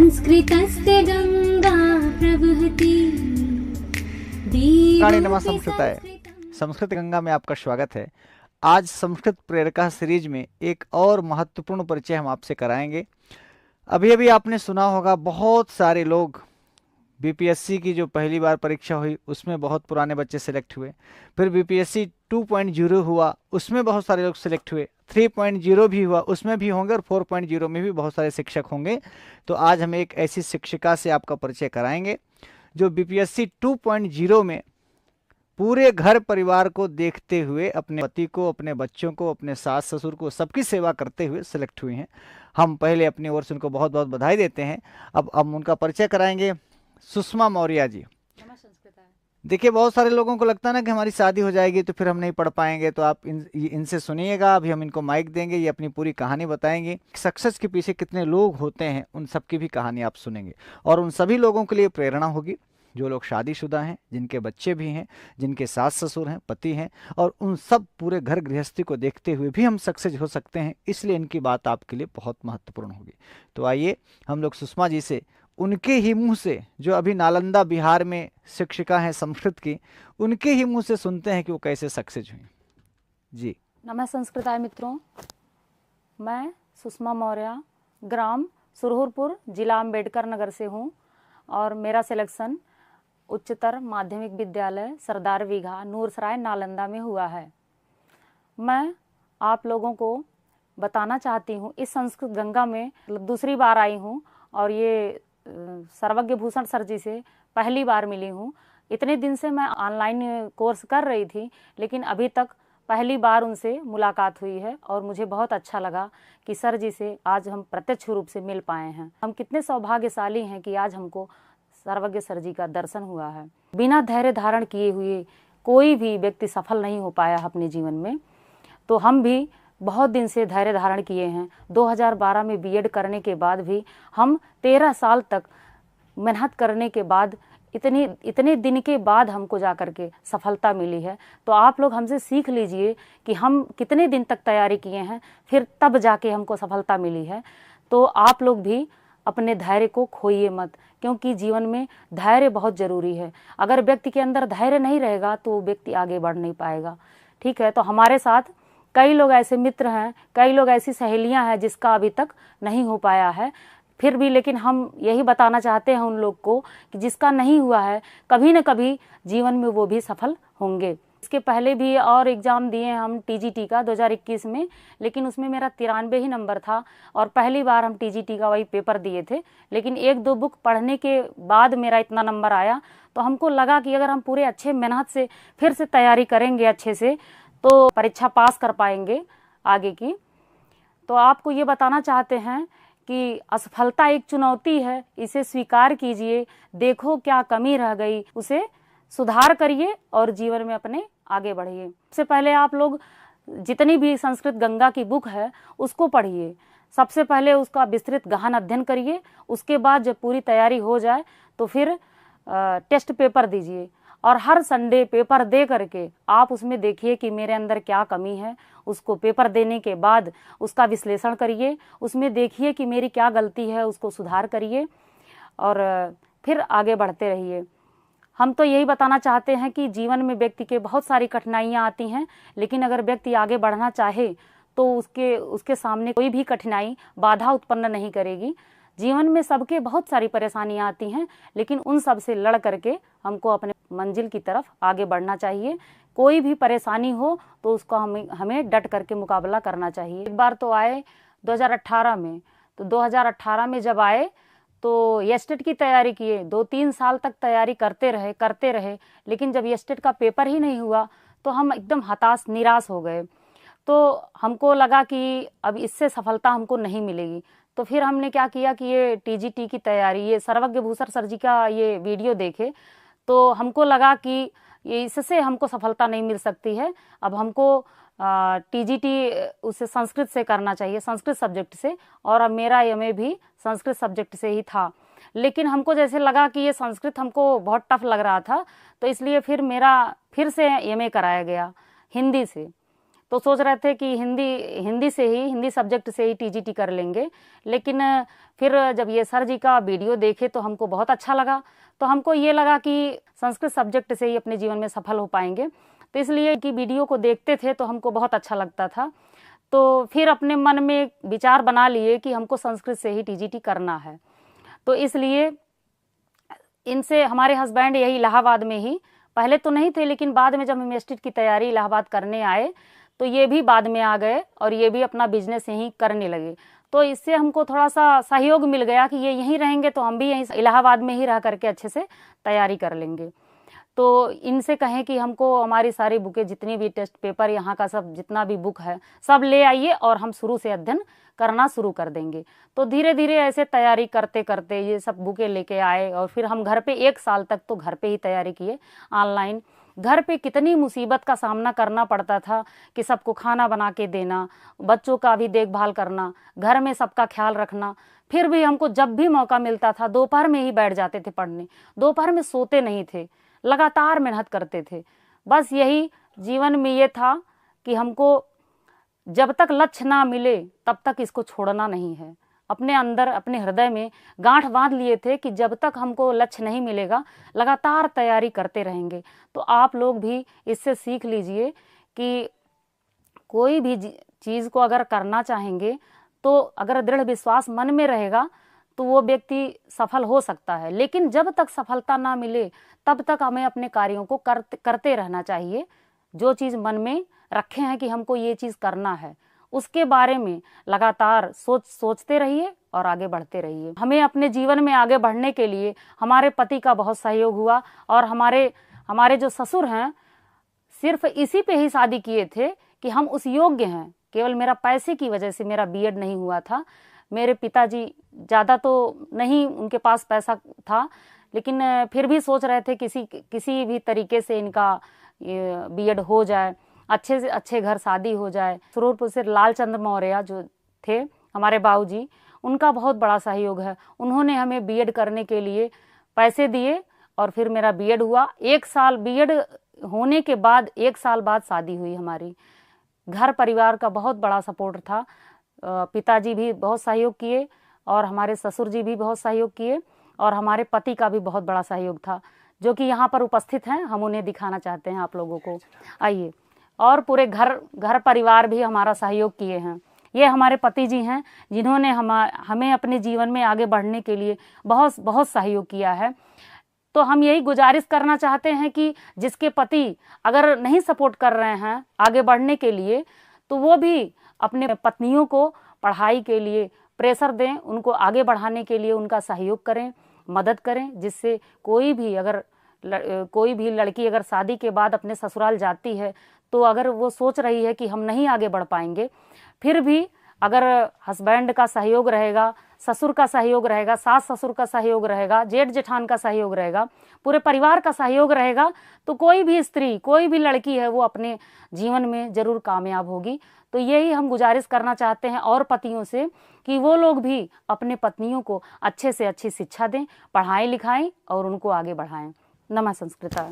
संस्कृतस्य गंगा प्रवहति नमः संस्कृताय। संस्कृत गंगा में आपका स्वागत है। आज संस्कृत प्रेरका सीरीज में एक और महत्वपूर्ण परिचय हम आपसे कराएंगे। अभी अभी आपने सुना होगा, बहुत सारे लोग बीपीएससी की जो पहली बार परीक्षा हुई उसमें बहुत पुराने बच्चे सिलेक्ट हुए, फिर बीपीएससी 2.0 हुआ, उसमें बहुत सारे लोग सिलेक्ट हुए, 3.0 भी हुआ, उसमें भी होंगे, और 4.0 में भी बहुत सारे शिक्षक होंगे। तो आज हम एक ऐसी शिक्षिका से आपका परिचय कराएंगे जो बीपीएससी 2.0 में पूरे घर परिवार को देखते हुए अपने पति को, अपने बच्चों को, अपने सास ससुर को, सबकी सेवा करते हुए सिलेक्ट हुई हैं। हम पहले अपनी ओर से उनको बहुत बहुत बधाई देते हैं। अब हम उनका परिचय कराएंगे। सुषमा मौर्य जी। देखिए, बहुत सारे लोगों को लगता है ना कि हमारी शादी हो जाएगी तो फिर हम नहीं पढ़ पाएंगे, तो आप इनसे सुनिएगा। अभी हम इनको माइक देंगे, ये अपनी पूरी कहानी बताएंगे। सक्सेस के पीछे कितने लोग होते हैं, उन सब की भी कहानी आप सुनेंगे, और उन सभी लोगों के लिए प्रेरणा होगी जो लोग शादीशुदा हैं, जिनके बच्चे भी हैं, जिनके सास ससुर हैं, पति हैं, और उन सब पूरे घर गृहस्थी को देखते हुए भी हम सक्सेस हो सकते हैं। इसलिए इनकी बात आपके लिए बहुत महत्वपूर्ण होगी। तो आइए हम लोग सुषमा जी से, उनके ही मुंह से, जो अभी नालंदा बिहार में शिक्षिका हैं संस्कृत की, उनके ही मुंह से सुनते हैं कि वो कैसे सक्सेस हुई। जी नमः संस्कृताय मित्रों, मैं सुषमा मौर्य ग्राम सुरहुरपुर जिला अम्बेडकर नगर से हूँ, और मेरा सिलेक्शन उच्चतर माध्यमिक विद्यालय सरदार वीघा नूरसराय नालंदा में हुआ है। मैं आप लोगों को बताना चाहती हूँ, इस संस्कृत गंगा में दूसरी बार आई हूँ, और ये सर्वज्ञ भूषण सर जी से पहली बार मिली हूँ। इतने दिन से मैं ऑनलाइन कोर्स कर रही थी, लेकिन अभी तक पहली बार उनसे मुलाकात हुई है, और मुझे बहुत अच्छा लगा कि सर जी से आज हम प्रत्यक्ष रूप से मिल पाए हैं। हम कितने सौभाग्यशाली हैं कि आज हमको सर्वज्ञ सर जी का दर्शन हुआ है। बिना धैर्य धारण किए हुए कोई भी व्यक्ति सफल नहीं हो पाया अपने जीवन में, तो हम भी बहुत दिन से धैर्य धारण किए हैं। 2012 में बीएड करने के बाद भी हम 13 साल तक मेहनत करने के बाद इतने दिन के बाद हमको जा कर के सफलता मिली है। तो आप लोग हमसे सीख लीजिए कि हम कितने दिन तक तैयारी किए हैं, फिर तब जाके हमको सफलता मिली है। तो आप लोग भी अपने धैर्य को खोइए मत, क्योंकि जीवन में धैर्य बहुत ज़रूरी है। अगर व्यक्ति के अंदर धैर्य नहीं रहेगा तो वो व्यक्ति आगे बढ़ नहीं पाएगा। ठीक है, तो हमारे साथ कई लोग ऐसे मित्र हैं, कई लोग ऐसी सहेलियां हैं जिसका अभी तक नहीं हो पाया है। फिर भी लेकिन हम यही बताना चाहते हैं उन लोग को कि जिसका नहीं हुआ है, कभी न कभी जीवन में वो भी सफल होंगे। इसके पहले भी और एग्ज़ाम दिए हम टीजीटी का 2021 में, लेकिन उसमें मेरा 93 ही नंबर था, और पहली बार हम टीजीटी का वही पेपर दिए थे। लेकिन एक दो बुक पढ़ने के बाद मेरा इतना नंबर आया, तो हमको लगा कि अगर हम पूरे अच्छे मेहनत से फिर से तैयारी करेंगे अच्छे से, तो परीक्षा पास कर पाएंगे आगे की। तो आपको ये बताना चाहते हैं कि असफलता एक चुनौती है, इसे स्वीकार कीजिए। देखो क्या कमी रह गई, उसे सुधार करिए और जीवन में अपने आगे बढ़िए। सबसे पहले आप लोग जितनी भी संस्कृत गंगा की बुक है उसको पढ़िए। सबसे पहले उसका विस्तृत गहन अध्ययन करिए। उसके बाद जब पूरी तैयारी हो जाए तो फिर टेस्ट पेपर दीजिए, और हर संडे पेपर दे करके आप उसमें देखिए कि मेरे अंदर क्या कमी है। उसको पेपर देने के बाद उसका विश्लेषण करिए, उसमें देखिए कि मेरी क्या गलती है, उसको सुधार करिए, और फिर आगे बढ़ते रहिए। हम तो यही बताना चाहते हैं कि जीवन में व्यक्ति के बहुत सारी कठिनाइयाँ आती हैं, लेकिन अगर व्यक्ति आगे बढ़ना चाहे तो उसके सामने कोई भी कठिनाई बाधा उत्पन्न नहीं करेगी। जीवन में सबके बहुत सारी परेशानियां आती हैं, लेकिन उन सब से लड़ करके हमको अपने मंजिल की तरफ आगे बढ़ना चाहिए। कोई भी परेशानी हो तो उसको हमें डट करके मुकाबला करना चाहिए। एक बार तो आए 2018 में, तो 2018 में जब आए तो एस्टेट की तैयारी किए। 2-3 साल तक तैयारी करते रहे, लेकिन जब एस्टेट का पेपर ही नहीं हुआ तो हम एकदम हताश निराश हो गए। तो हमको लगा कि अब इससे सफलता हमको नहीं मिलेगी। तो फिर हमने क्या किया कि ये टीजीटी की तैयारी, ये सर्वज्ञ भूषण सर जी का ये वीडियो देखे, तो हमको लगा कि ये इससे हमको सफलता नहीं मिल सकती है। अब हमको टीजीटी उसे संस्कृत से करना चाहिए, संस्कृत सब्जेक्ट से, और अब मेरा एमए भी संस्कृत सब्जेक्ट से ही था। लेकिन हमको जैसे लगा कि ये संस्कृत हमको बहुत टफ लग रहा था, तो इसलिए फिर मेरा फिर से एमए कराया गया हिंदी से। तो तो सोच रहे थे कि हिंदी सब्जेक्ट से ही टीजीटी कर लेंगे। लेकिन फिर जब ये सर जी का वीडियो देखे तो हमको बहुत अच्छा लगा, तो हमको ये लगा कि संस्कृत सब्जेक्ट से ही अपने जीवन में सफल हो पाएंगे। तो इसलिए कि वीडियो को देखते थे तो हमको बहुत अच्छा लगता था, तो फिर अपने मन में विचार बना लिए कि हमको संस्कृत से ही टीजीटी करना है। तो इसलिए इनसे हमारे हस्बैंड यही इलाहाबाद में ही, पहले तो नहीं थे लेकिन बाद में जब हम एमएसटी की तैयारी इलाहाबाद करने आए तो ये भी बाद में आ गए और ये भी अपना बिजनेस यहीं करने लगे। तो इससे हमको थोड़ा सा सहयोग मिल गया कि ये यहीं रहेंगे तो हम भी यहीं इलाहाबाद में ही रह करके अच्छे से तैयारी कर लेंगे। तो इनसे कहें कि हमको हमारी सारी बुकें, जितनी भी टेस्ट पेपर यहाँ का सब जितना भी बुक है सब ले आइए और हम शुरू से अध्ययन करना शुरू कर देंगे। तो धीरे धीरे ऐसे तैयारी करते करते ये सब बुकें लेके आए और फिर हम घर पे 1 साल तक तो घर पे ही तैयारी किए ऑनलाइन। घर पे कितनी मुसीबत का सामना करना पड़ता था कि सबको खाना बना के देना, बच्चों का भी देखभाल करना, घर में सबका ख्याल रखना। फिर भी हमको जब भी मौका मिलता था दोपहर में ही बैठ जाते थे पढ़ने, दोपहर में सोते नहीं थे, लगातार मेहनत करते थे। बस यही जीवन में ये था कि हमको जब तक लक्ष्य ना मिले तब तक इसको छोड़ना नहीं है। अपने अंदर अपने हृदय में गांठ बांध लिए थे कि जब तक हमको लक्ष्य नहीं मिलेगा लगातार तैयारी करते रहेंगे। तो आप लोग भी इससे सीख लीजिए कि कोई भी चीज़ को अगर करना चाहेंगे तो अगर दृढ़ विश्वास मन में रहेगा तो वो व्यक्ति सफल हो सकता है। लेकिन जब तक सफलता ना मिले तब तक हमें अपने कार्यों को करते रहना चाहिए। जो चीज़ मन में रखे हैं कि हमको ये चीज़ करना है उसके बारे में लगातार सोचते रहिए और आगे बढ़ते रहिए। हमें अपने जीवन में आगे बढ़ने के लिए हमारे पति का बहुत सहयोग हुआ और हमारे जो ससुर हैं सिर्फ इसी पे ही शादी किए थे कि हम उस योग्य हैं। केवल मेरा पैसे की वजह से मेरा बीएड नहीं हुआ था। मेरे पिताजी ज़्यादा तो नहीं उनके पास पैसा था, लेकिन फिर भी सोच रहे थे किसी भी तरीके से इनका बीएड हो जाए, अच्छे से अच्छे घर शादी हो जाए। सुरूरपुर से लालचंद्र मौर्य जो थे हमारे बाबूजी, उनका बहुत बड़ा सहयोग है। उन्होंने हमें बीएड करने के लिए पैसे दिए और फिर मेरा बीएड हुआ। 1 साल बीएड होने के बाद 1 साल बाद शादी हुई हमारी। घर परिवार का बहुत बड़ा सपोर्ट था। पिताजी भी बहुत सहयोग किए और हमारे ससुर जी भी बहुत सहयोग किए और हमारे पति का भी बहुत बड़ा सहयोग था, जो कि यहाँ पर उपस्थित हैं। हम उन्हें दिखाना चाहते हैं आप लोगों को, आइए। और पूरे घर परिवार भी हमारा सहयोग किए हैं। ये हमारे पति जी हैं जिन्होंने हमें अपने जीवन में आगे बढ़ने के लिए बहुत बहुत सहयोग किया है। तो हम यही गुजारिश करना चाहते हैं कि जिसके पति अगर नहीं सपोर्ट कर रहे हैं आगे बढ़ने के लिए तो वो भी अपने पत्नियों को पढ़ाई के लिए प्रेशर दें, उनको आगे बढ़ाने के लिए उनका सहयोग करें, मदद करें, जिससे कोई भी लड़की अगर शादी के बाद अपने ससुराल जाती है तो अगर वो सोच रही है कि हम नहीं आगे बढ़ पाएंगे, फिर भी अगर हस्बैंड का सहयोग रहेगा, ससुर का सहयोग रहेगा, सास ससुर का सहयोग रहेगा, जेठ जेठान का सहयोग रहेगा, पूरे परिवार का सहयोग रहेगा, तो कोई भी स्त्री, कोई भी लड़की है वो अपने जीवन में जरूर कामयाब होगी। तो यही हम गुजारिश करना चाहते हैं और पतियों से कि वो लोग भी अपने पत्नियों को अच्छे से अच्छी शिक्षा दें, पढ़ाएं लिखाएं और उनको आगे बढ़ाएं। नमः संस्कृता।